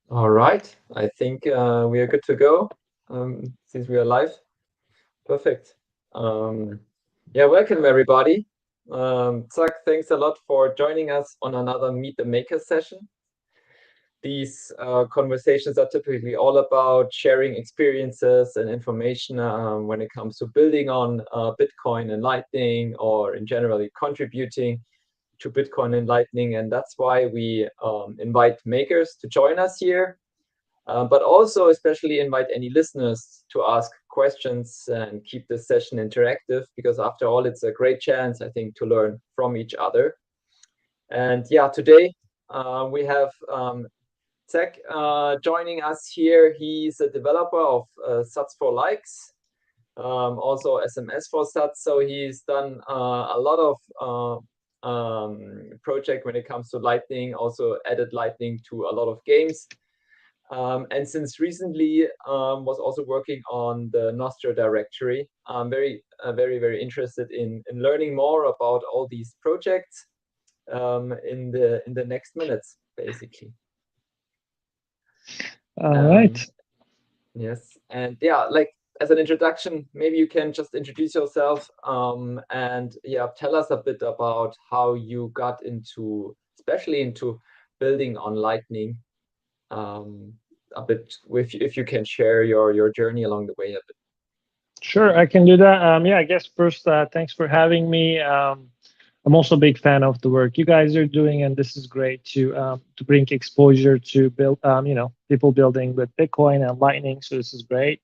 All right. I think we are good to go since we are live. Perfect. Um, yeah, welcome everybody. Zach, thanks a lot for joining us on another Meet the Maker session. These conversations are typically all about sharing experiences and information when it comes to building on Bitcoin and Lightning, or in generally contributing to Bitcoin and Lightning. And that's why we invite makers to join us here, but also especially invite any listeners to ask questions and keep this session interactive, because after all, it's a great chance, I think, to learn from each other. And yeah, today we have Zach joining us here. He's a developer of Sats for Likes, also SMS for Sats. So he's done a lot of project when it comes to Lightning, also added Lightning to a lot of games. And since recently was also working on the Nostro directory. I'm very interested in learning more about all these projects in the next minutes, basically. All right. Um, yes, and yeah, like as an introduction, maybe you can just introduce yourself and yeah, tell us a bit about how you got into, especially into building on Lightning, um, a bit with if you can share your journey along the way a bit. Sure, I can do that. Yeah, I guess first, thanks for having me. I'm also a big fan of the work you guys are doing, and this is great to bring exposure to build, people building with Bitcoin and Lightning. So this is great.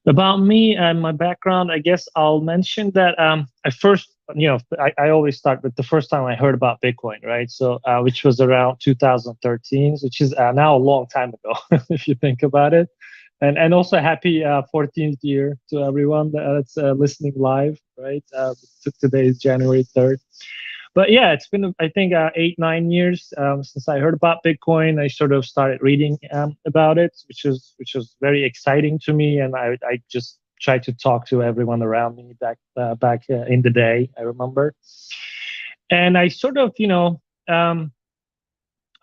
About me and my background, I guess I'll mention that I first, I always start with the first time I heard about Bitcoin, right? So, which was around 2013, which is now a long time ago, if you think about it. And also happy 14th year to everyone that's listening live, right? Today is January 3rd. But yeah, it's been, I think, 8, 9 years since I heard about Bitcoin. I sort of started reading about it, which was very exciting to me, and I just tried to talk to everyone around me back in the day. I remember, and I sort of,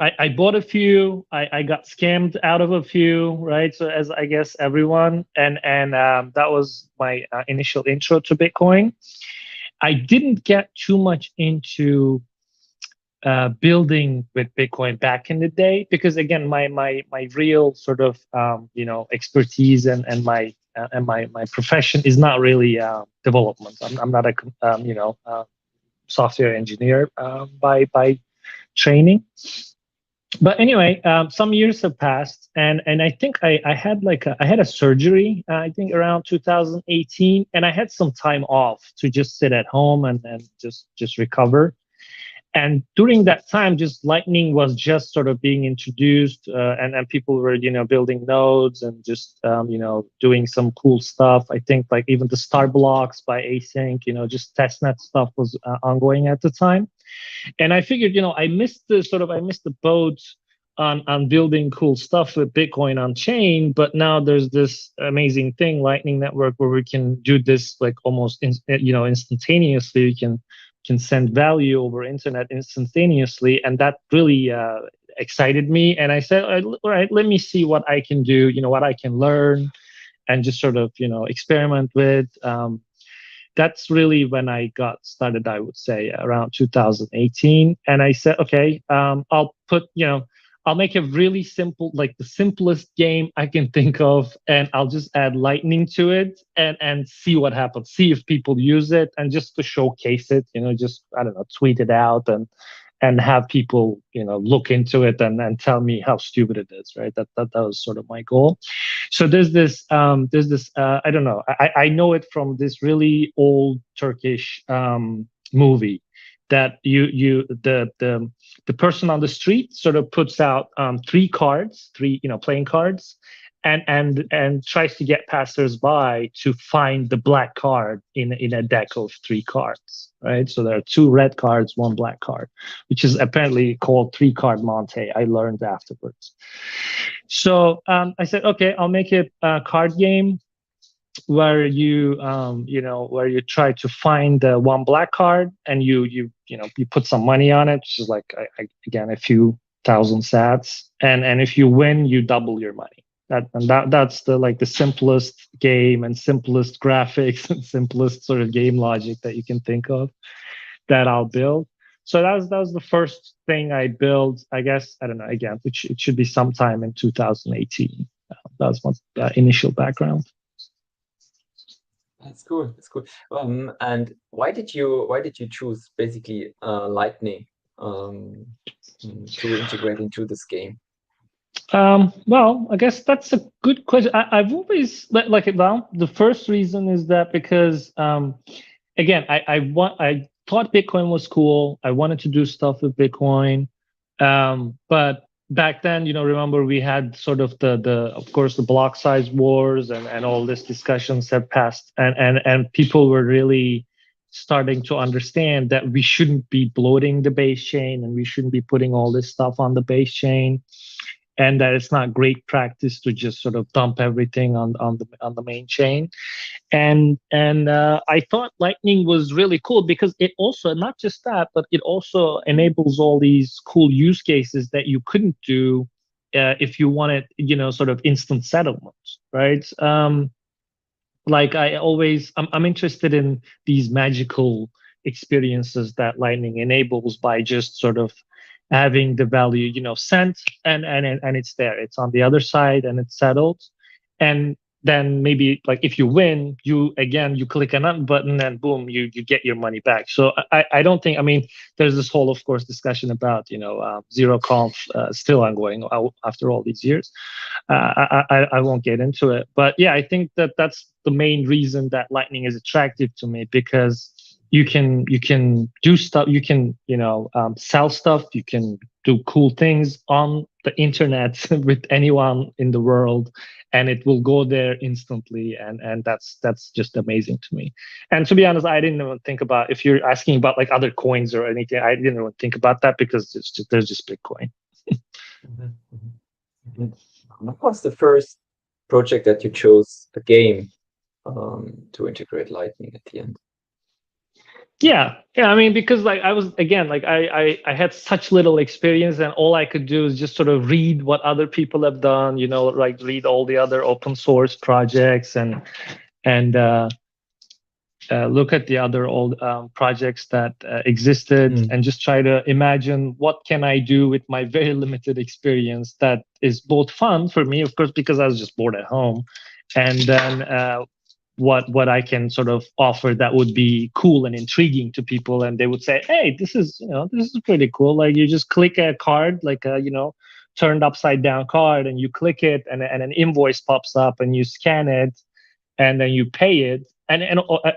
I bought a few. I got scammed out of a few, right? So as I guess everyone, and that was my initial intro to Bitcoin. I didn't get too much into building with Bitcoin back in the day because again, my real sort of expertise and my profession is not really development. I'm not a software engineer by training. But anyway, some years have passed, and I think I had I had a surgery. I think around 2018, and I had some time off to just sit at home and just recover. And during that time, just Lightning was just sort of being introduced, and people were building nodes and just doing some cool stuff. I think like even the Star Blocks by Async, just testnet stuff was ongoing at the time. And I figured, I missed the boat on building cool stuff with Bitcoin on chain. But now there's this amazing thing, Lightning Network, where we can do this like almost instantaneously. We can send value over internet instantaneously, and that really excited me. And I said, all right, let me see what I can do. What I can learn, and just sort of experiment with. That's really when I got started, I would say around 2018. And I said, okay, I'll make a really simple, like the simplest game I can think of, and I'll just add Lightning to it and see what happens. See if people use it, and just to showcase it, just I don't know, tweet it out and have people look into it and tell me how stupid it is, right? That was sort of my goal. So there's this I don't know, I know it from this really old Turkish movie that the person on the street sort of puts out three playing cards, and tries to get passersby to find the black card in a deck of three cards, right? So there are two red cards, one black card, which is apparently called three card Monte. I learned afterwards. So I said, okay, I'll make it a card game where where you try to find the one black card, and you put some money on it, which is like again a few thousand sats, and if you win, you double your money. That's the like the simplest game and simplest graphics and simplest sort of game logic that you can think of that I'll build. So that was the first thing I built. I guess I don't know. Again, it should be sometime in 2018. That was my initial background. That's cool. That's cool. And why did you choose basically Lightning um, to integrate into this game? Well, I guess that's a good question. I've always like it. Well, the first reason is that because again, I thought Bitcoin was cool. I wanted to do stuff with Bitcoin, but back then, remember we had sort of the of course the block size wars and all this discussions have passed, and people were really starting to understand that we shouldn't be bloating the base chain and we shouldn't be putting all this stuff on the base chain, and that it's not great practice to just sort of dump everything on the main chain. And I thought Lightning was really cool because it also, not just that, but it also enables all these cool use cases that you couldn't do if you wanted, sort of instant settlements, right? Like I'm interested in these magical experiences that Lightning enables by just sort of having the value, sent, and it's there, it's on the other side and it's settled. And then maybe like if you win, you click another button and boom, you get your money back. So I don't think, I mean, there's this whole, of course, discussion about zero conf still ongoing after all these years. I won't get into it, but yeah, I think that's the main reason that Lightning is attractive to me, because you can do stuff, you can sell stuff, you can do cool things on the internet with anyone in the world, and it will go there instantly, and that's just amazing to me. And to be honest, I didn't even think about, if you're asking about like other coins or anything, I didn't even think about that because there's just Bitcoin. Mhm, mhm. And what was the first project that you chose, a game, to integrate Lightning at the end? Yeah, I mean, because like I was, again, like I had such little experience, and all I could do is just sort of read what other people have done, like read all the other open source projects, and look at the other old projects that existed, Mm. and just try to imagine what can I do with my very limited experience that is both fun for me, of course, because I was just bored at home, and then what I can sort of offer that would be cool and intriguing to people, and they would say, "Hey, this is pretty cool. Like you just click a card, like a turned upside down card, and you click it, and an invoice pops up, and you scan it, and then you pay it." And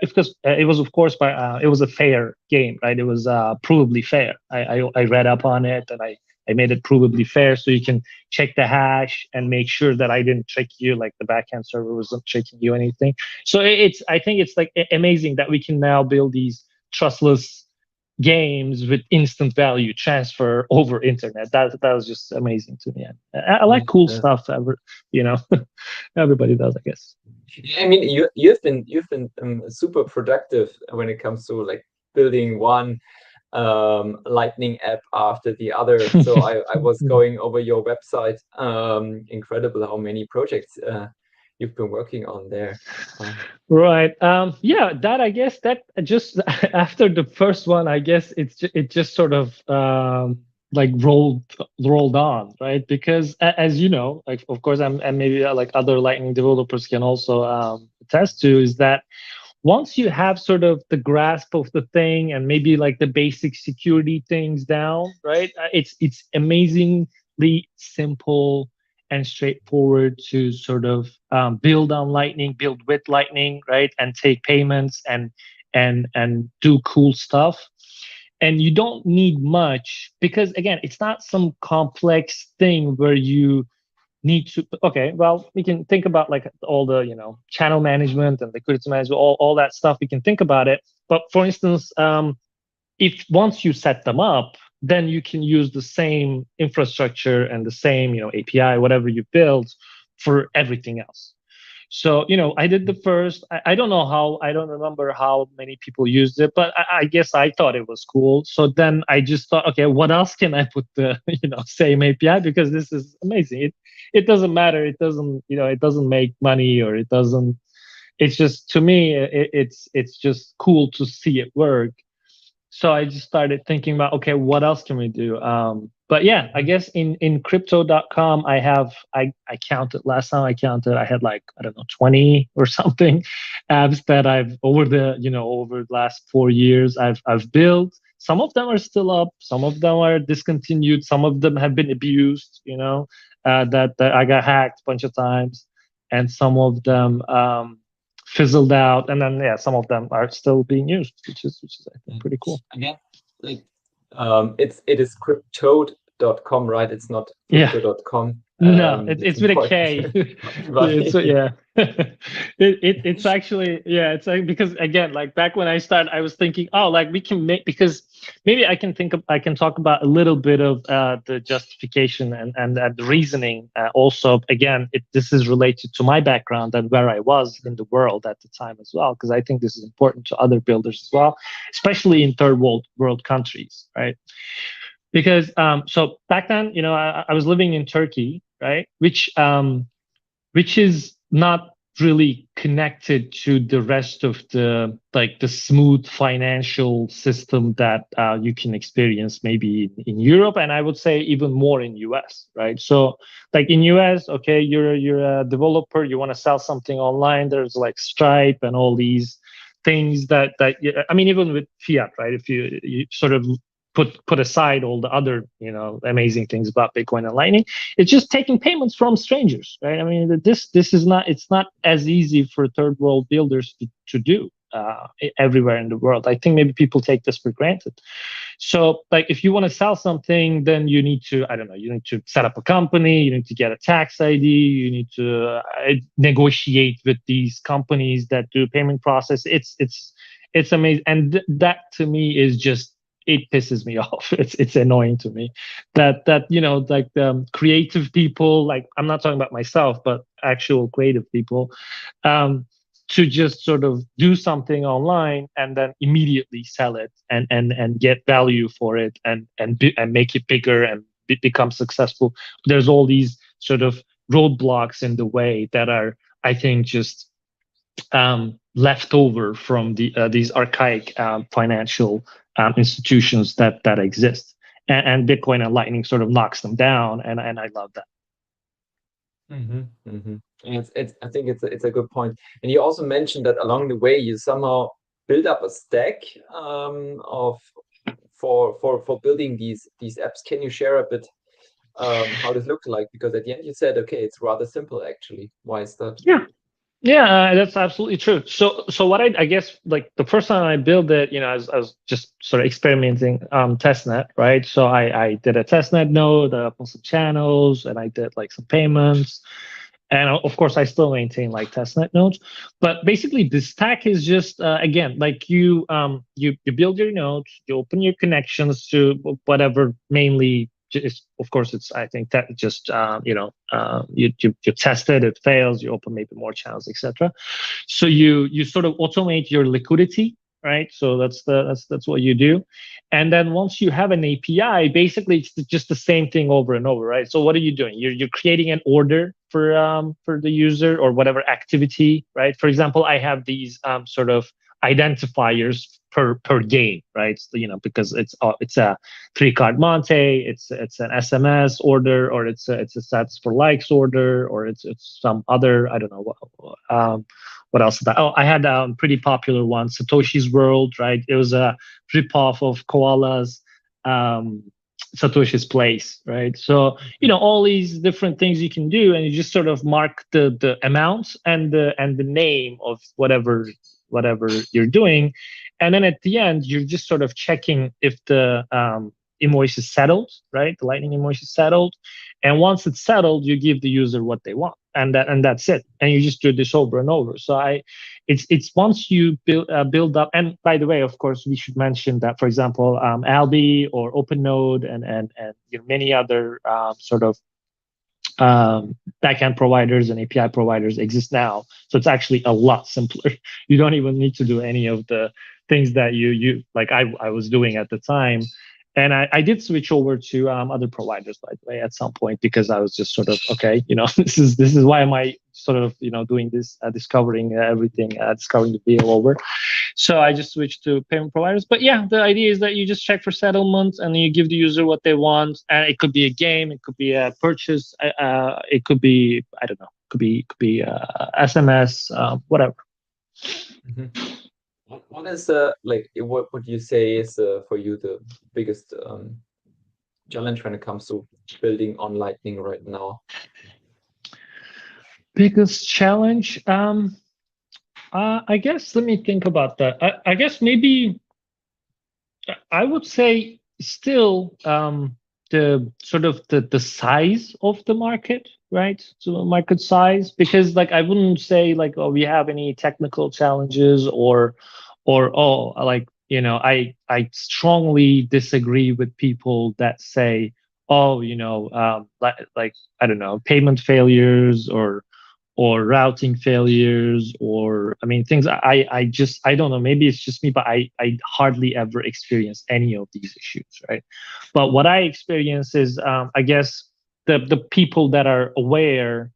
because it was, of course, it was a fair game, right? It was provably fair. I read up on it, and I made it provably fair, so you can check the hash and make sure that I didn't trick you, like the backend server wasn't tricking you anything. So I think it's like amazing that we can now build these trustless games with instant value transfer over internet. That was just amazing to me. I like Yeah, cool stuff. You know, everybody does, I guess. I mean, you've been super productive when it comes to like building one Lightning app after the other. So I was going over your website. Incredible how many projects you've been working on there. Right. Yeah, that I guess that just after the first one, I guess it just sort of like rolled on, right? Because as you know, like of course, and maybe like other Lightning developers can also attest to, is that once you have sort of the grasp of the thing and maybe like the basic security things down, right? It's amazingly simple and straightforward to sort of build on Lightning, build with Lightning, right? And take payments and do cool stuff. And you don't need much because again, it's not some complex thing where you need to, okay, well, we can think about like all the channel management and liquidity management, all that stuff, we can think about it. But for instance, if once you set them up, then you can use the same infrastructure and the same API, whatever you build, for everything else. So, I did the first. I don't know how, I don't remember how many people used it, but I guess I thought it was cool. So then I just thought, okay, what else can I put the, same API? Because this is amazing. It doesn't matter. It doesn't, it doesn't make money, or it doesn't, it's just, to me, it's just cool to see it work. So I just started thinking about, okay, what else can we do? But yeah, I Mhm. guess in crypto.com, I counted, last time I counted, I had like, I don't know, 20 or something apps that I've over the last 4 years I've built. Some of them are still up, some of them are discontinued, some of them have been abused, that I got hacked a bunch of times, and some of them fizzled out, and then yeah, some of them are still being used, which is I think Yeah. pretty cool. Again, like it is cryptode.com, right? It's not Yeah. crypto.com. No, It's it's with a important K. for It's everybody. yeah. It's actually, yeah. It's like, because again, like back when I started, I was thinking, oh, like we can make, because maybe I can talk about a little bit of the justification and the reasoning. Also, again, this is related to my background and where I was in the world at the time as well, because I think this is important to other builders as well, especially in third world countries, right? Because so back then, I was living in Turkey, right, which is not really connected to the rest of the smooth financial system that you can experience maybe in Europe, and I would say even more in US, right? So like in US, okay, you're a developer, you want to sell something online, there's like Stripe and all these things that I mean, even with fiat, right? If you sort of put aside all the other amazing things about Bitcoin and Lightning, it's just taking payments from strangers, right? I mean, this is not, it's not as easy for third world builders to do everywhere in the world. I think maybe people take this for granted. So like if you want to sell something, then you need to, I don't know, you need to set up a company, you need to get a tax ID, you need to negotiate with these companies that do payment process. It's amazing, and that to me is just, it pisses me off. It's annoying to me that like the creative people, like I'm not talking about myself, but actual creative people, um, to just sort of do something online and then immediately sell it and get value for it and make it bigger and become successful. There's all these sort of roadblocks in the way that are, I think, just left over from these archaic financial institutions that exist, and Bitcoin and Lightning sort of knocks them down, and I love that. And it's I think it's a good point. And you also mentioned that along the way you somehow build up a stack of for building these apps. Can you share a bit how this looks like? Because at the end you said, okay, it's rather simple actually. Why is that? Yeah. Yeah, that's absolutely true. So what I guess, like the first time I built it, I was just sort of experimenting testnet, right? So I did a testnet node, put some channels, and I did like some payments, and of course I still maintain like testnet nodes. But basically, the stack is just again, like you build your nodes, you open your connections to whatever, mainly just, of course, it's, I think that just you test it, it fails, you open maybe more channels, etc. So you sort of automate your liquidity, right? So that's what you do. And then once you have an API, basically it's just the same thing over and over, right? So what are you doing? You're creating an order for the user or whatever activity, right? For example, I have these sort of identifiers per game, right? So, because it's a 3 card Monte, it's an SMS order, or it's a sets for likes order, or it's some other, I don't know what else is that? Oh, I had a pretty popular one, Satoshi's World, right? It was a ripoff of Koala's um, Satoshi's Place, right? So all these different things you can do, and you just sort of mark the amounts and the name of whatever you're doing, and then at the end you're just sort of checking if the invoice is settled, right? The Lightning invoice is settled, and once it's settled, you give the user what they want, and that's it. And you just do this over and over. So it's once you build up. And by the way, of course, we should mention that, for example, Albi or OpenNode and many other sort of backend providers and API providers exist now. So it's actually a lot simpler. You don't even need to do any of the things that you like I was doing at the time. And I did switch over to other providers, by the way, at some point, because I was just sort of okay, this is why am I sort of doing this, discovering everything, discovering the wheel over. So I just switched to payment providers. But yeah, the idea is that you just check for settlement and you give the user what they want. And it could be a game, it could be a purchase, it could be, I don't know, could be SMS, whatever. What is like? What would you say is for you the biggest challenge when it comes to building on Lightning right now? Biggest challenge? I guess let me think about that. I guess maybe I would say still the sort of the size of the market, right? So market size, because like I wouldn't say like, oh, we have any technical challenges or oh, like I strongly disagree with people that say, oh, like I don't know, payment failures or routing failures, or I mean things I don't know, maybe it's just me, but I hardly ever experience any of these issues, right? But what I experience is I guess the people that are aware,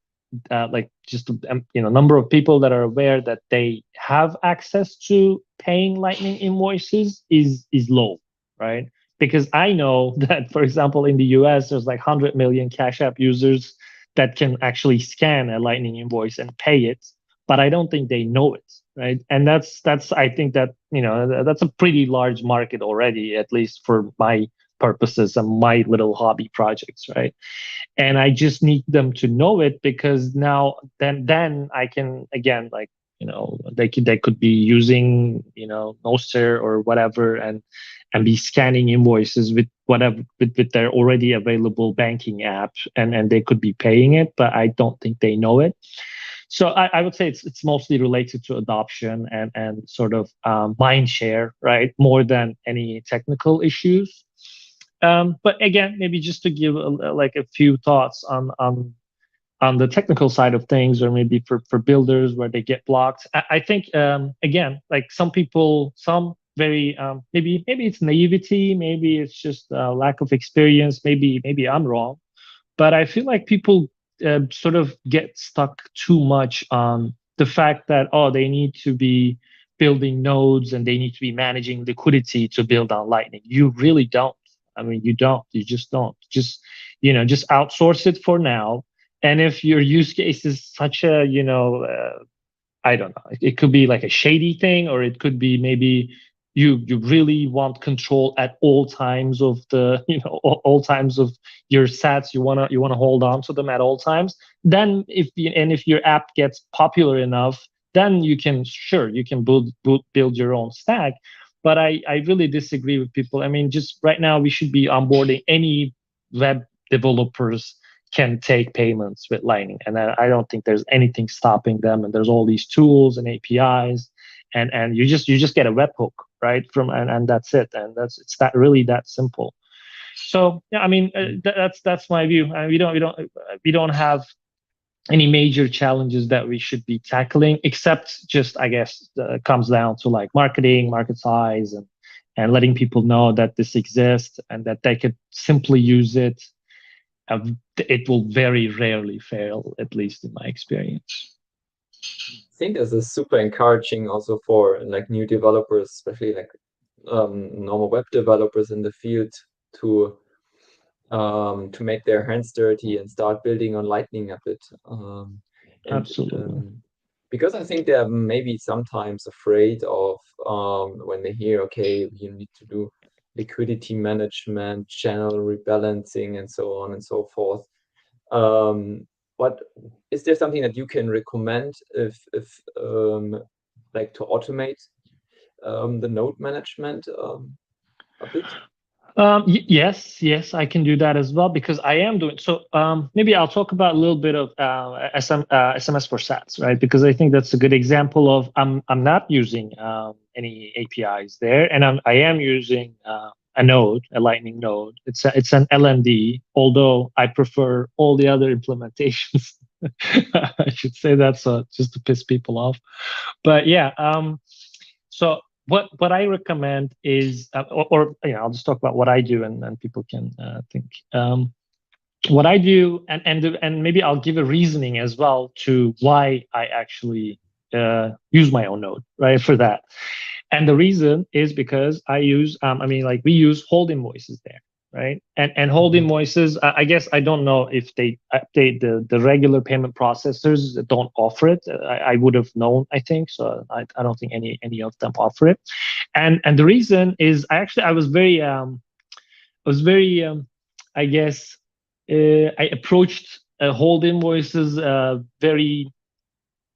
like just number of people that are aware that they have access to paying Lightning invoices is low, right? Because I know that, for example, in the US, there's like 100 million Cash App users that can actually scan a Lightning invoice and pay it, but I don't think they know it, right? And that's I think that that's a pretty large market already, at least for my purposes and my little hobby projects, right? And I just need them to know it, because now then I can again, like, they could be using Noster or whatever, and be scanning invoices with whatever with their already available banking app, and they could be paying it, but I don't think they know it. So I would say it's mostly related to adoption and sort of mind share, right, more than any technical issues. But again, maybe just to give like a few thoughts on the technical side of things, or maybe for builders where they get blocked. I think again, like some people, some very maybe it's naivety, maybe it's just lack of experience, maybe I'm wrong, but I feel like people sort of get stuck too much on the fact that, oh, they need to be building nodes and they need to be managing liquidity to build on Lightning. You really don't. I mean, you don't. You just don't. Just outsource it for now. And if your use case is such a, I don't know, it could be like a shady thing, or it could be maybe you really want control at all times of the, all times of your sats. You wanna hold on to them at all times. Then if your app gets popular enough, then you can build your own stack. But I really disagree with people. I mean, just right now we should be onboarding any web developers can take payments with Lightning, and I don't think there's anything stopping them. And there's all these tools and APIs, and you just get a webhook, right, and that's it, and it's that really that simple. So yeah, I mean, that's my view. We don't have any major challenges that we should be tackling, except just, I guess, comes down to like marketing, market size, and letting people know that this exists and that they could simply use it. It will very rarely fail, at least in my experience. I think this is super encouraging also for like new developers, especially like normal web developers in the field, to make their hands dirty and start building on Lightning a bit. And Absolutely. because I think they're maybe sometimes afraid of when they hear, okay, you need to do liquidity management, channel rebalancing, and so on and so forth. What is there something that you can recommend if like to automate the node management a bit? Yes, I can do that as well, because I am doing so. Maybe I'll talk about a little bit of SMS for Sats, right? Because I think that's a good example of I'm not using any APIs there, and I am using a node, a Lightning node. It's an LND, although I prefer all the other implementations. I should say that so just to piss people off. But yeah, so what I recommend is, or I'll just talk about what I do, and people can think. What I do, and maybe I'll give a reasoning as well to why I actually use my own node, right? For that, and the reason is because I use, like we use hold invoices there, right? And hold Mhm. invoices, I guess I don't know if they update the regular payment processors that don't offer it. I would have known, I think. So I don't think any of them offer it. And the reason is I was very, I guess, I approached hold invoices very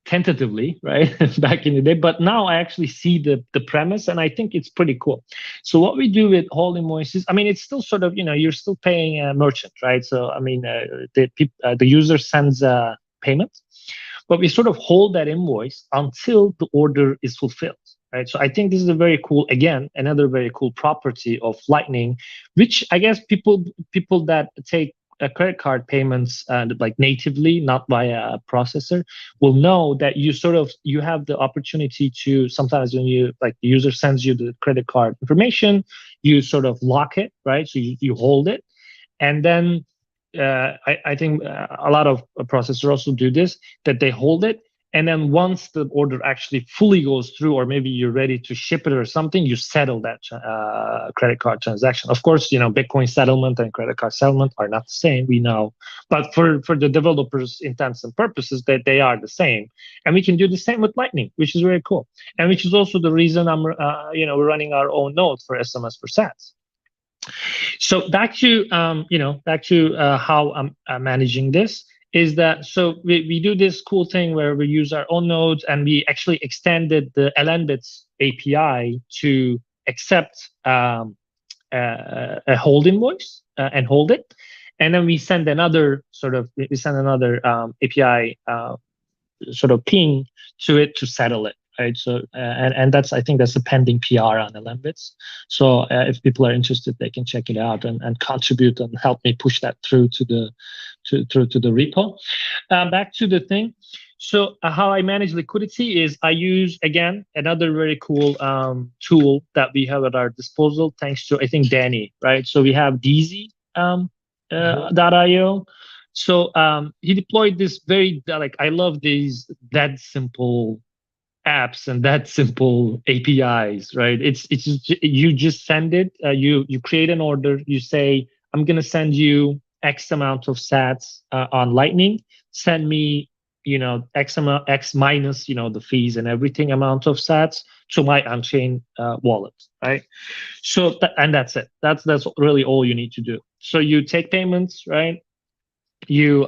tentatively, right, back in the day. But now I actually see the premise, and I think it's pretty cool. So what we do with hold invoices, it's still sort of, you're still paying a merchant, right? So the user sends a payment, but we sort of hold that invoice until the order is fulfilled. Right. So I think this is a very cool, again, another very cool property of Lightning, which I guess people that take credit card payments like natively, not via a processor, will know that you have the opportunity to, sometimes when you, like, the user sends you the credit card information, you sort of lock it, right? So you hold it, and then I think a lot of processors also do this, that they hold it, and then once the order actually fully goes through, or maybe you're ready to ship it or something, you settle that credit card transaction. Of course, Bitcoin settlement and credit card settlement are not the same, we know, but for the developers' intents and purposes, that they are the same, and we can do the same with Lightning, which is very cool, and which is also the reason we're running our own node for SMS for Sats. So back to how I'm managing this is that, so we do this cool thing where we use our own nodes, and we actually extended the LNbits API to accept a hold invoice and hold it, and then we send another API sort of ping to it to settle it, right? So and that's, I think that's a pending PR on the Lembits. So if people are interested, they can check it out and contribute and help me push that through to the repo. Back to the thing. So how I manage liquidity is I use, again, another very cool tool that we have at our disposal, thanks to, I think, Danny, right? So we have DZ .io. So he deployed this very, like, I love these that simple apps and that simple APIs, right? It's just, you just send it, you create an order, you say, I'm gonna send you X amount of Sats on Lightning. Send me, X amount, X minus, the fees and everything, amount of Sats to my on-chain wallet, right? So and that's it. That's really all you need to do. So you take payments, right? You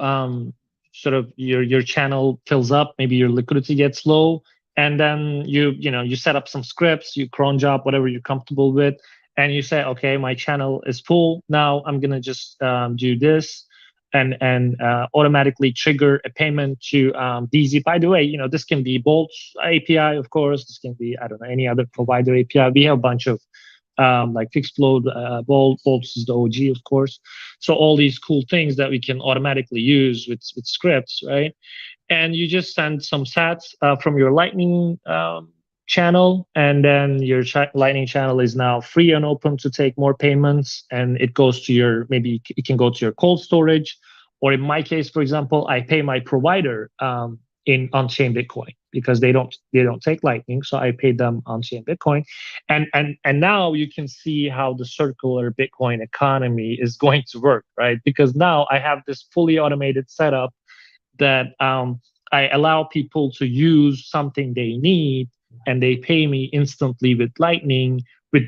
sort of, your channel fills up, maybe your liquidity gets low, and then you set up some scripts, you cron job, whatever you're comfortable with, and you say, okay, my channel is full now, I'm gonna just do this, and automatically trigger a payment to DZ. By the way, this can be Bolt's API, of course. This can be, I don't know, any other provider API. We have a bunch of like Fixflow, Bolt's is the OG, of course. So all these cool things that we can automatically use with scripts, right? And you just send some sats from your Lightning channel, and then your Lightning channel is now free and open to take more payments, and it goes to your, maybe it can go to your cold storage, or in my case, for example, I pay my provider in on-chain Bitcoin, because they don't take Lightning, so I pay them on-chain Bitcoin, and now you can see how the circular Bitcoin economy is going to work, right? Because now I have this fully automated setup that I allow people to use something they need, and they pay me instantly with Lightning, with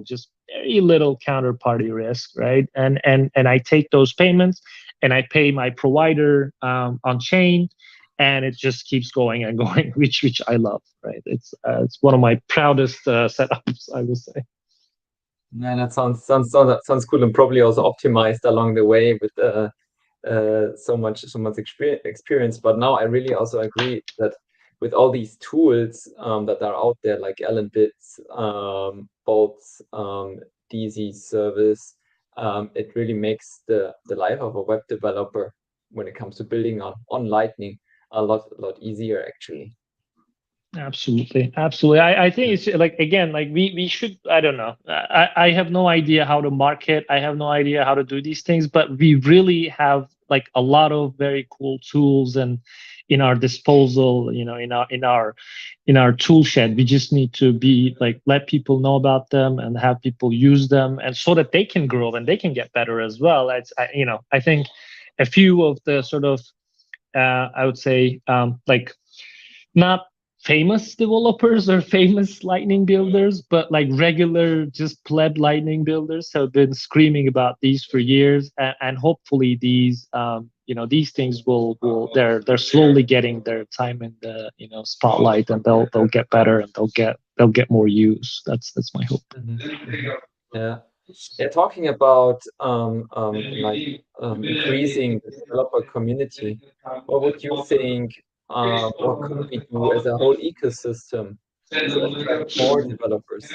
just very little counterparty risk, right? And I take those payments, and I pay my provider on chain, and it just keeps going and going, which I love, right? It's one of my proudest setups, I would say. Yeah, that sounds cool, and probably also optimized along the way with so much experience. But now I really also agree that with all these tools that are out there, like Allen Bits, Bolts, DZ service, it really makes the life of a web developer when it comes to building on Lightning a lot easier actually. Absolutely, absolutely. I think it's like, again, like we should. I don't know. I have no idea how to market. I have no idea how to do these things, but we really have like a lot of very cool tools and in our disposal. In our tool shed. We just need to be like, let people know about them and have people use them, and so that they can grow and they can get better as well. I think a few of the sort of I would say like, not famous developers or famous lightning builders, but like regular just pleb lightning builders have been screaming about these for years, and hopefully these things they're slowly getting their time in the spotlight, and they'll get better, and they'll get more use. That's my hope. Yeah. Yeah, talking about increasing the developer community, what would you think, what could we do as a whole ecosystem to attract more developers?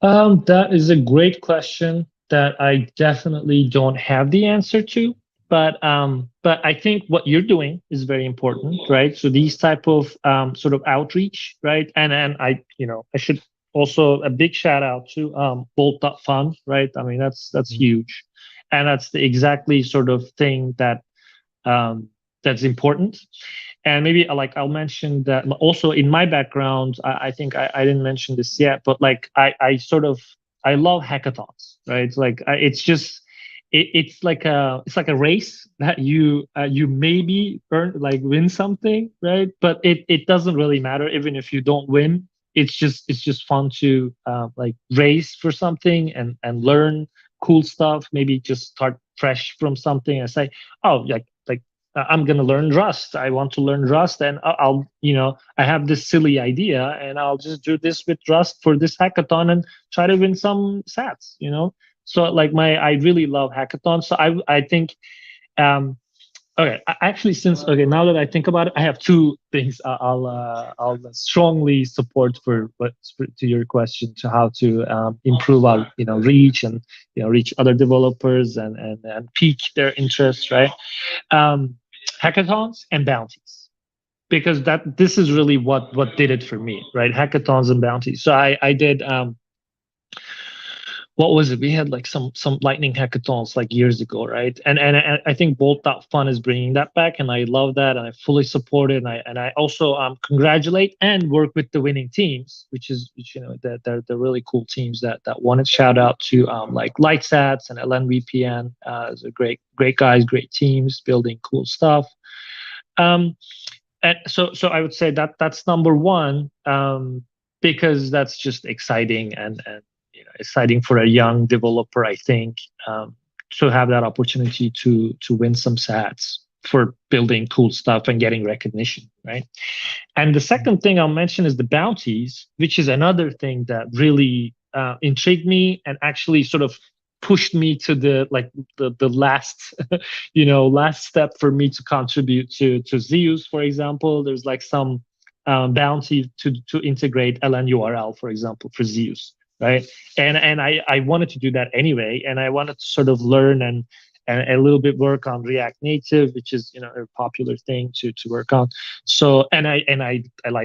That is a great question that I definitely don't have the answer to. But I think what you're doing is very important, right? So these type of sort of outreach, right? And I should also a big shout out to Bolt.fun, right? I mean, that's Mhm. huge, and that's the exactly sort of thing um, that's important. And maybe like I'll mention that also in my background, I think I didn't mention this yet, but like I love hackathons, right? It's like it's like a race that you maybe win something, right? But it doesn't really matter even if you don't win. It's just fun to like race for something and learn cool stuff. Maybe just start fresh from something and say, oh, I'm going to learn Rust. I want to learn Rust, and I have this silly idea, and I'll just do this with Rust for this hackathon and try to win some sats. So like I really love hackathons. So I think, okay, actually, now that I think about it, I have two things I'll strongly support to your question, to how to improve our reach, and reach other developers, and pique their interest, right? um, Hackathons and bounties, because this is really what did it for me, right? Hackathons and bounties. So I did what was it? We had like some lightning hackathons like years ago, right? And I think Bolt.fun is bringing that back, and I love that, and I fully support it, and I also congratulate and work with the winning teams, which that they're really cool teams that won it. Shout out to like Lightsats and LNVPN. Those are great guys, great teams building cool stuff. Um, and so I would say that's number one, because that's just exciting, and exciting for a young developer, I think, to have that opportunity to win some sats for building cool stuff and getting recognition, right? And the second thing I'll mention is the bounties, which is another thing that really intrigued me and actually sort of pushed me to the last last step for me to contribute to Zeus. For example, there's like some bounty to integrate LNURL, for example, for Zeus, right? And I wanted to do that anyway, and I wanted to sort of learn and a little bit work on React Native, which is a popular thing to work on. So and I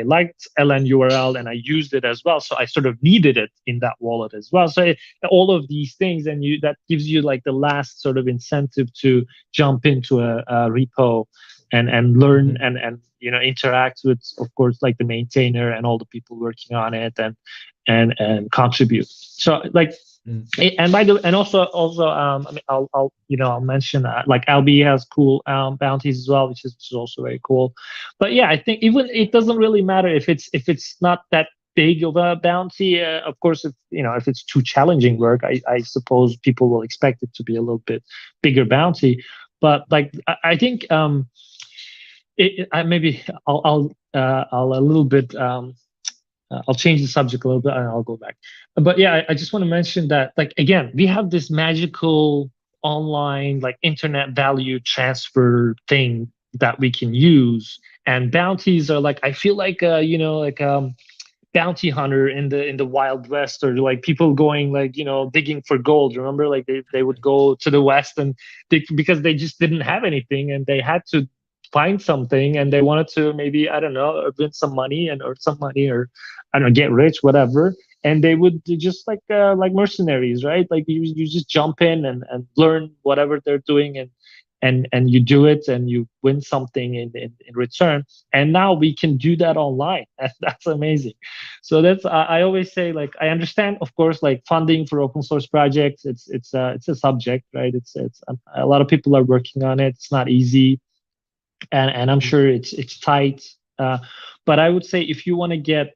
liked LNURL, and I used it as well. So I sort of needed it in that wallet as well. So all of these things, and that gives you like the last sort of incentive to jump into a repo and learn, Mhm. and interact with, of course, like the maintainer and all the people working on it, and contribute. So like, Mm. and by the and also I mean, I'll mention like LB has cool bounties as well, which is also very cool. But yeah, I think even it doesn't really matter if it's not that big of a bounty. Of course, if it's too challenging work, I suppose people will expect it to be a little bit bigger bounty. But like I think maybe I'll a little bit I'll change the subject a little bit and I'll go back. But yeah, I just want to mention that, like, again, we have this magical online, like, internet value transfer thing that we can use. And bounties are like, I feel like, bounty hunter in the Wild West, or like people going like, digging for gold. Remember, like they would go to the West and because they just didn't have anything and they had to find something, and they wanted to, maybe, I don't know, win some money and or some money, or I don't know, get rich, whatever. And they would just like mercenaries, right? Like you just jump in and learn whatever they're doing, and you do it and you win something in return. And now we can do that online. That's amazing. So that's, I always say, like, I understand, of course, like funding for open source projects. It's a subject, right? It's a lot of people are working on it. It's not easy, and I'm sure it's tight. Uh, but I would say, if you want to get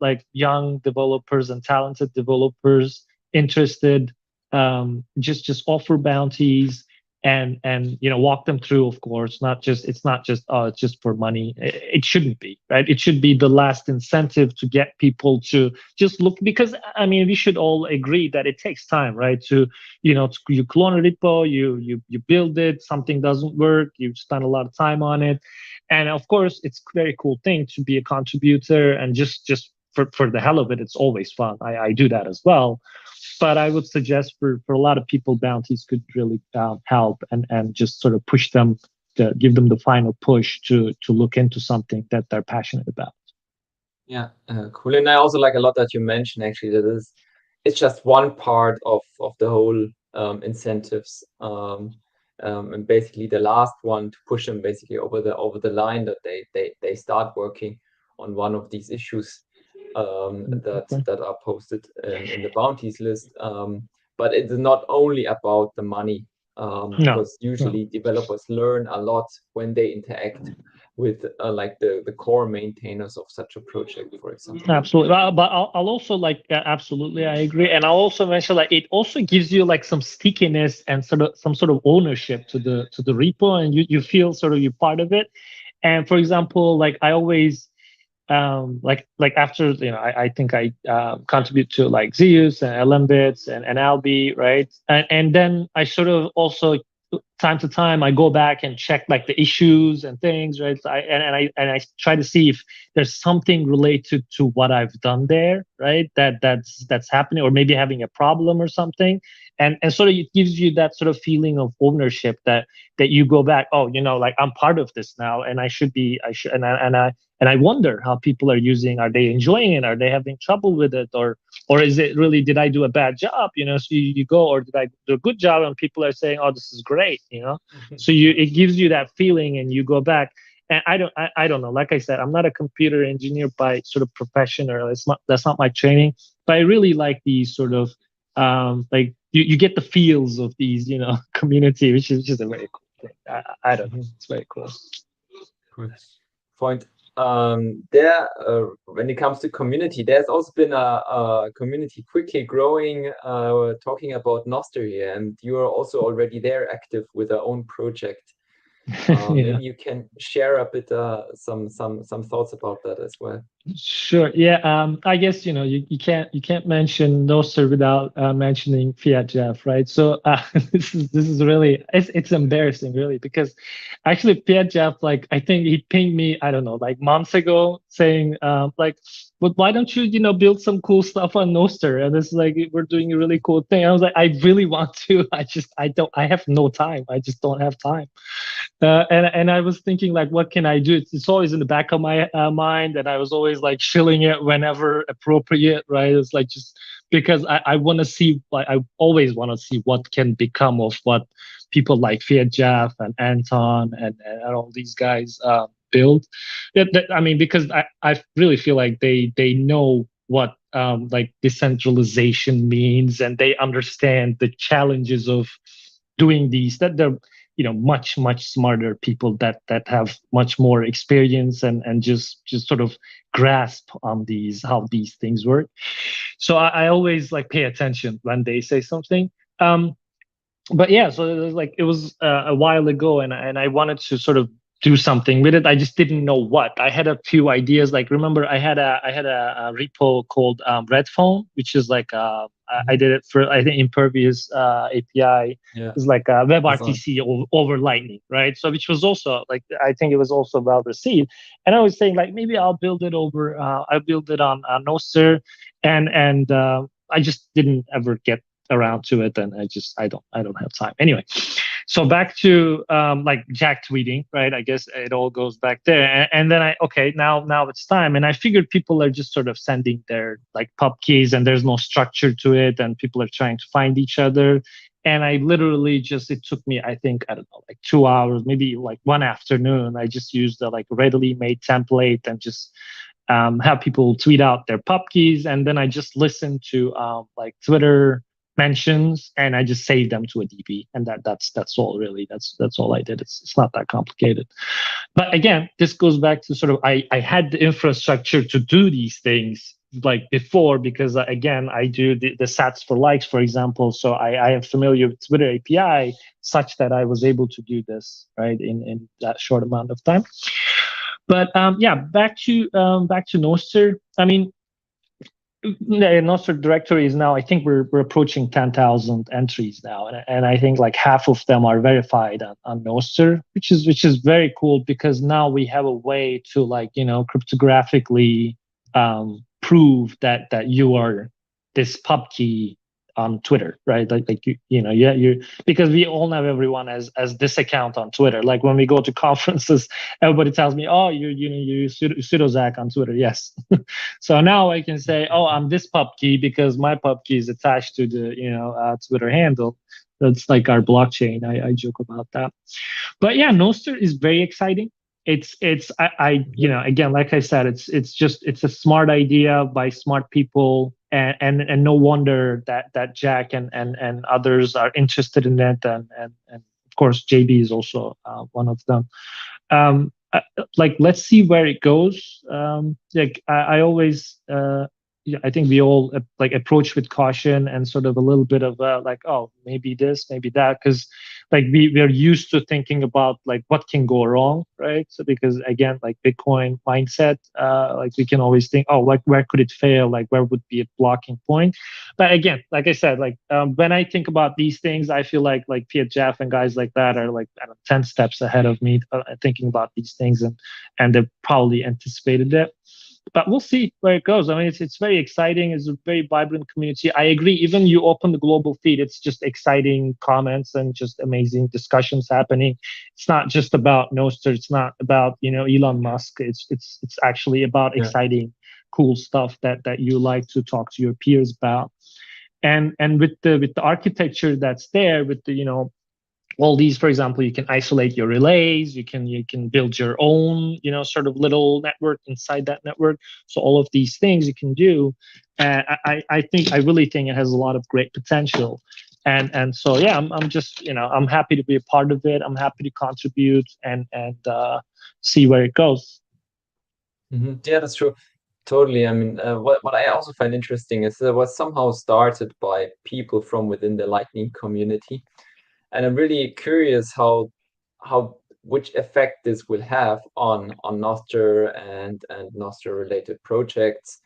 like young developers and talented developers interested, just offer bounties, and walk them through. Of course, not just it's not just, oh, it's just for money. It shouldn't be, right? It should be the last incentive to get people to just look, because I mean, we should all agree that it takes time, right? You clone a repo, you build it, something doesn't work, you spend a lot of time on it, and of course, it's a very cool thing to be a contributor, and just for the hell of it, it's always fun. I do that as well. But I would suggest, for a lot of people, bounties could really help, and just sort of push them, to give them the final push to look into something that they're passionate about. Yeah, cool. And I also like a lot that you mentioned, actually, that it's just one part of the whole incentives, and basically the last one to push them basically over the line, that they start working on one of these issues that are posted in the bounties list. But it's not only about the money, No, because no. usually developers learn a lot when they interact with like the core maintainers of such a project, for example. Absolutely. But I'll also, like, absolutely, I agree. And I'll also mention, like, it also gives you like some stickiness and sort of some sort of ownership to the repo, and you feel sort of you're part of it. And for example, like, I always like after, I think I contribute to like Zeus and Alembits and Albi, right? And then I sort of also, time to time, I go back and check like the issues and things, right? So I try to see if there's something related to what I've done there, right? That's happening, or maybe having a problem or something. And sort of, it gives you that sort of feeling of ownership, that you go back, oh, like, I'm part of this now, and I should, and I wonder how people are using. Are they enjoying it? Are they having trouble with it? Or is it really, did I do a bad job? So you go, or did I do a good job? And people are saying, oh, this is great. So it gives you that feeling, and you go back. And I don't know. Like I said, I'm not a computer engineer by sort of profession, or that's not my training. But I really like these sort of like, you get the feels of these, community, which is just a very cool thing. I don't know. It's very cool. Cool point. There, when it comes to community, there's also been a community quickly growing, talking about Noster here, and you are also already there, active with our own project. Yeah. Maybe you can share a bit some thoughts about that as well. Sure. Yeah. I guess, you can't mention Nostr without mentioning Fiat Jeff, right? So this is really, it's embarrassing, really, because actually Fiat Jeff, like, I think he pinged me, I don't know, like months ago, saying like, but why don't you build some cool stuff on Nostr? And it's like, we're doing a really cool thing. I was like, I really want to. I have no time. I just don't have time. And I was thinking, like, what can I do? It's always in the back of my mind, and I was always like shilling it whenever appropriate, right? It's like, just because I want to see, like, I always want to see what can become of what people like Fiat Jeff and Anton and all these guys build. I mean, because I really feel like they know what like decentralization means, and they understand the challenges of doing these, that they're much smarter people that have much more experience, and just sort of grasp on how these things work. So I always like pay attention when they say something. But yeah, so it was a while ago, and I wanted to sort of do something with it. I just didn't know what. I had a few ideas. Like, remember, I had a repo called Red Phone, which is like I did it for, I think, Impervious API Yeah, is like a Pseudozach. WebRTC over Lightning, right? So which was also like, I think it was also well received. And I was saying like maybe I'll build it over, I'll build it on Nostr, and I just didn't ever get around to it, and I don't have time anyway. So back to like Jack tweeting, right? I guess it all goes back there, and then okay, now it's time, and I figured people are just sort of sending their like pub keys, and there's no structure to it, and people are trying to find each other. And I literally just, it took me, I think, I don't know, like 2 hours, maybe like one afternoon. I just used the like readily made template and just have people tweet out their pub keys, and then I just listened to like Twitter mentions, and I just saved them to a DB, and that's all really. That's all I did. It's not that complicated. But again, this goes back to sort of I had the infrastructure to do these things like before, because again, I do the sats for likes, for example. So I am familiar with Twitter API such that I was able to do this right in that short amount of time. But yeah, back to Nostr. I mean, the Nostr directory is now, I think we're approaching 10,000 entries now, and I think like half of them are verified on Nostr, which is very cool, because now we have a way to like cryptographically prove that you are this pub key on Twitter, right? Like yeah, you, because we all know everyone as this account on Twitter. Like when we go to conferences, everybody tells me, "Oh, you use Pseudozach on Twitter." Yes. So now I can say, "Oh, I'm this pub key because my pub key is attached to the Twitter handle." That's like our blockchain. I joke about that. But yeah, Nostr is very exciting. It's I again, like I said, it's a smart idea by smart people, and no wonder that Jack and others are interested in it, and of course JB is also one of them. Like, let's see where it goes. Like I always yeah, I think we all like approach with caution and sort of a little bit of like, oh, maybe this, maybe that, because like we're used to thinking about like what can go wrong, right? So because again, like Bitcoin mindset, like we can always think, oh, like where could it fail? Like where would be a blocking point? But again, like I said, like when I think about these things, I feel like Piet Jeff and guys like that are like, I don't know, 10 steps ahead of me thinking about these things, and they've probably anticipated it. But we'll see where it goes. I mean, it's very exciting. It's a very vibrant community. I agree. Even you open the global feed, it's just exciting comments and just amazing discussions happening. It's not just about Nostr. It's not about Elon Musk. It's actually about Yeah. exciting, cool stuff that you like to talk to your peers about. And with the architecture that's there, with the all these, for example, you can isolate your relays, you can build your own sort of little network inside that network. So all of these things you can do, and I really think it has a lot of great potential. And so yeah, I'm just I'm happy to be a part of it. I'm happy to contribute and see where it goes. Yeah, that's true. Totally. I mean, what I also find interesting is that it was somehow started by people from within the Lightning community, and I'm really curious how which effect this will have on Nostr and Nostr related projects.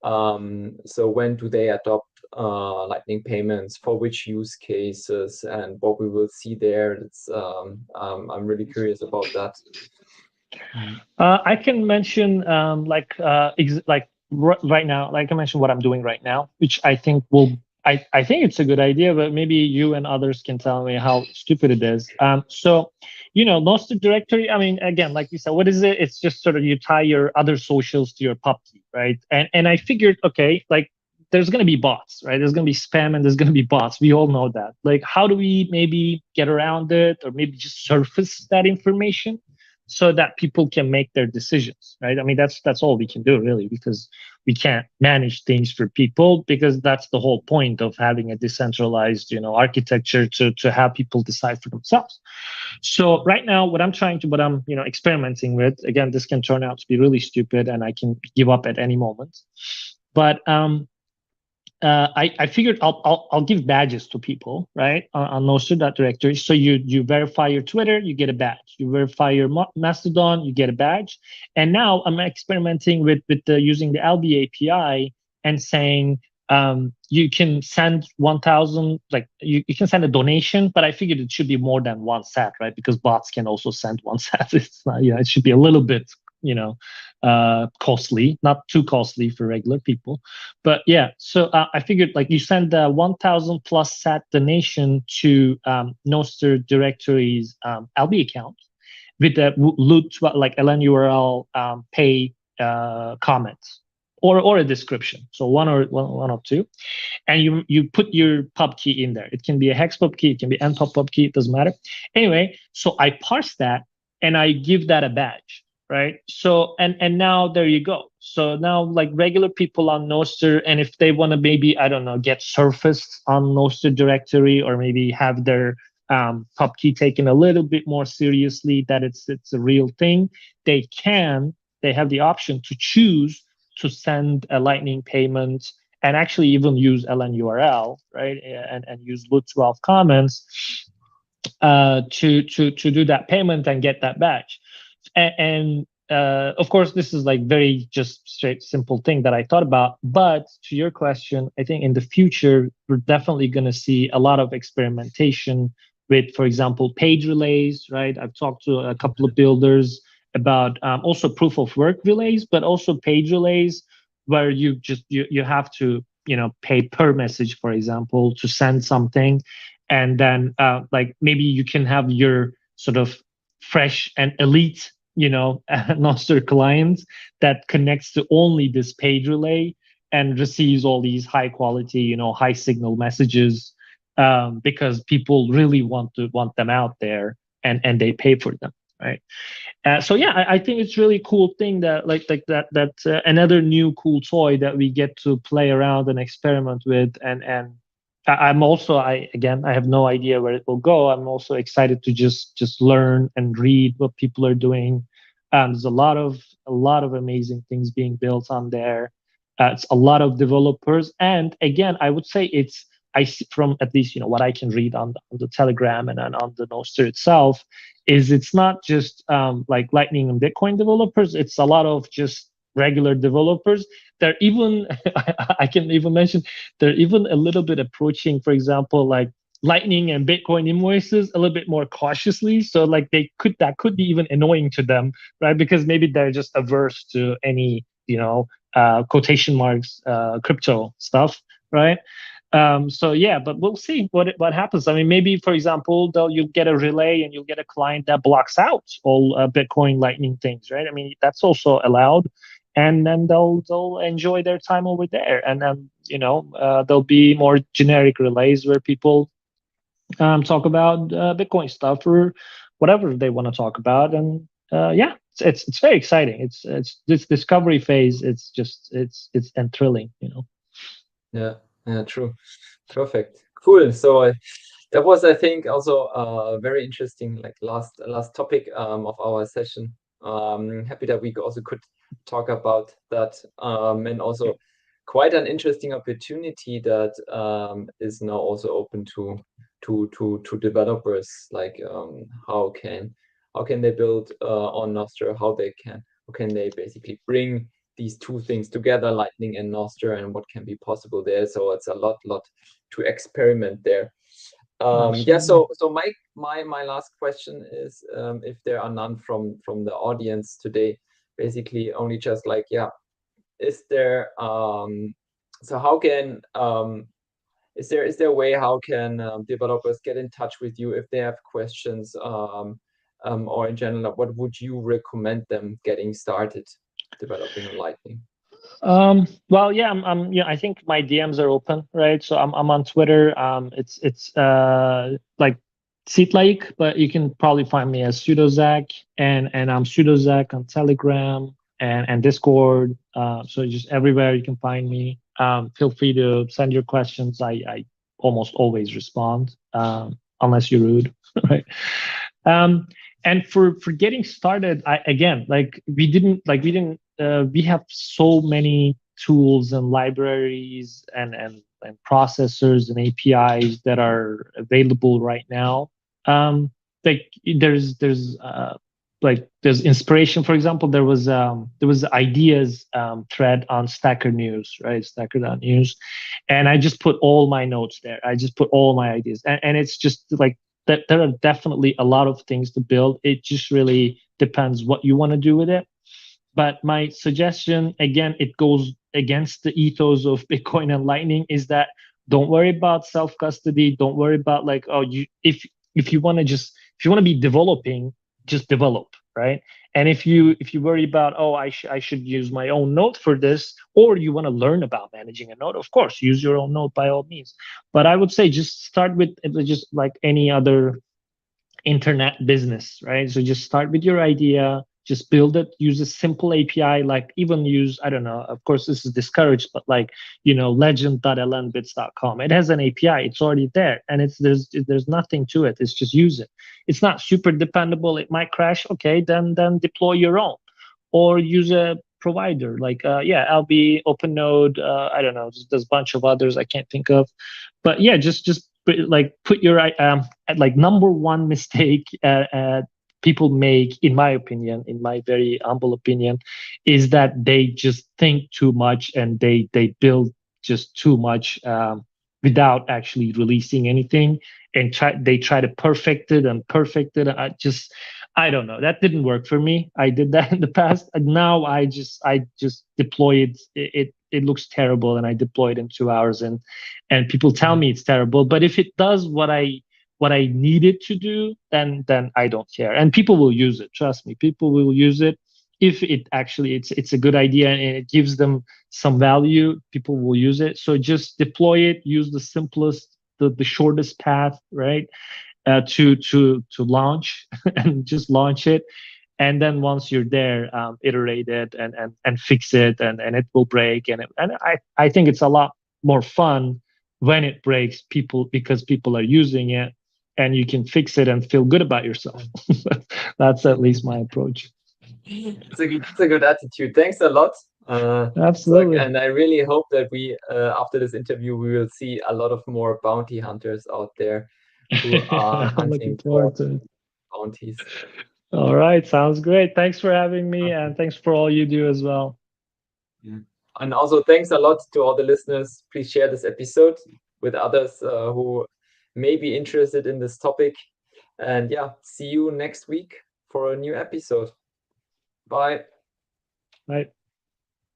So when do they adopt Lightning payments, for which use cases, and what we will see there? I'm really curious about that. I can mention right now, like I mentioned what I'm doing right now, which I think I think it's a good idea, but maybe you and others can tell me how stupid it is. So, Nostr directory, I mean, again, like you said, what is it? It's just sort of you tie your other socials to your pub key, right? And I figured, okay, like there's going to be bots, right? There's going to be spam and there's going to be bots. We all know that. Like, how do we maybe get around it, or maybe just surface that information so that people can make their decisions, right? I mean, that's all we can do really, because we can't manage things for people, because that's the whole point of having a decentralized, architecture to have people decide for themselves. So right now, what I'm experimenting with, again, this can turn out to be really stupid and I can give up at any moment. But I figured I'll give badges to people, right, on Nostr directory. So you verify your Twitter, you get a badge. You verify your Mastodon, you get a badge. And now I'm experimenting with using the LB API and saying, you can send 1,000, like you can send a donation, but I figured it should be more than one sat, right? Because bots can also send one sat. It's not, it should be a little bit, costly, not too costly for regular people. But yeah, so I figured like you send 1,000 plus sat donation to Nostr Directory's LB account with the loot like LN pay comments or a description. So one or two, and you put your pub key in there. It can be a hex pub key, it can be npub pub key, it doesn't matter. Anyway, so I parse that and I give that a badge, right? So and now there you go. So now like regular people on Nostr, and if they want to maybe I don't know get surfaced on Nostr directory or maybe have their pub key taken a little bit more seriously, that it's a real thing, they can. They have the option to choose to send a lightning payment and actually even use LNURL, right? And use loot12 comments to do that payment and get that badge. And of course, this is like very just straight simple thing that I thought about. But to your question, I think in the future we're definitely going to see a lot of experimentation with, for example, page relays, right? I've talked to a couple of builders about also proof of work relays, but also page relays where you have to pay per message, for example, to send something, and then like maybe you can have your sort of fresh and elite Nostr client that connects to only this page relay and receives all these high quality high signal messages, because people really want them out there, and they pay for them, right? So yeah, I think it's really cool thing that like that another new cool toy that we get to play around and experiment with, and I'm also I have no idea where it will go. I'm also excited to just learn and read what people are doing. There's a lot of amazing things being built on there. It's a lot of developers, and again, I would say it's I see from at least what I can read on the Telegram and on the Nostr itself is it's not just like Lightning and Bitcoin developers. It's a lot of just regular developers. They're even I can even mention they're even a little bit approaching, for example, like Lightning and Bitcoin invoices a little bit more cautiously. So like that could be even annoying to them, right? Because maybe they're just averse to any quotation marks crypto stuff, right? So yeah, but we'll see what happens. I mean, maybe for example, though you'll get a relay and you'll get a client that blocks out all Bitcoin Lightning things, right? I mean, that's also allowed, and then they'll enjoy their time over there, and then there'll be more generic relays where people talk about Bitcoin stuff or whatever they want to talk about, and yeah, it's very exciting. It's this discovery phase. It's just it's and thrilling. Yeah, yeah, true. Perfect. Cool. So that was, I think, also a very interesting, like last topic of our session. Happy that we also could talk about that, and also quite an interesting opportunity that is now also open to developers. Like how can they build on Nostr? How can they basically bring these two things together, Lightning and Nostr, and what can be possible there. So it's a lot to experiment there. Yeah. So my last question is, if there are none from the audience today, basically only just like, yeah, is there so how can is there a way how can developers get in touch with you if they have questions, or in general, what would you recommend them getting started developing on Lightning? Well, yeah, I think my DMs are open, right? So I'm on Twitter. It's like Seatlaik, but you can probably find me as Pseudozach, and I'm Pseudozach on Telegram and Discord. So just everywhere you can find me. Feel free to send your questions. I almost always respond, unless you're rude, right? Um, and for getting started, we have so many tools and libraries and processors and APIs that are available right now. Like there's like there's inspiration. For example, there was ideas thread on Stacker News, right? Stacker.news, and I just put all my notes there. I just put all my ideas, and it's just like that. There are definitely a lot of things to build. It just really depends what you want to do with it. But my suggestion, again, it goes against the ethos of Bitcoin and Lightning, is that don't worry about self custody. Don't worry about like, oh, you if you want to just if you want to be developing, just develop, right? And if you worry about, oh, I should use my own node for this, or you want to learn about managing a node, of course, use your own node by all means. But I would say just start with just like any other internet business, right? So just start with your idea, just build it, use a simple API, like even use, I don't know, of course, this is discouraged, but like, legend.lnbits.com. It has an API, it's already there, and there's nothing to it. It's just use it. It's not super dependable. It might crash. Okay, then deploy your own or use a provider like yeah, LB, OpenNode, I don't know, there's a bunch of others I can't think of. But yeah, just like put your like number one mistake people make, in my opinion, in my very humble opinion, is that they just think too much and they build just too much without actually releasing anything, and they try to perfect it. I don't know. That didn't work for me. I did that in the past. And now I just deploy it. It looks terrible, and I deploy it in 2 hours, and people tell me it's terrible. But if it does what I need it to do, then I don't care. And people will use it. Trust me, people will use it if it actually it's a good idea and it gives them some value. People will use it. So just deploy it. Use the simplest, the shortest path, right? To launch and just launch it, and then once you're there, iterate it and fix it, and it will break, and I think it's a lot more fun when it breaks, people because people are using it, and you can fix it and feel good about yourself. That's at least my approach. It's a good attitude. Thanks a lot, Zach, Absolutely. and I really hope that we, after this interview, we will see a lot of more bounty hunters out there who are I'm looking hunting for forward to it. bounties. All right, sounds great. Thanks for having me, and Perfect. thanks for all you do as well. Yeah. And also, thanks a lot to all the listeners. Please share this episode with others who may be interested in this topic. And yeah, see you next week for a new episode. Bye. Right.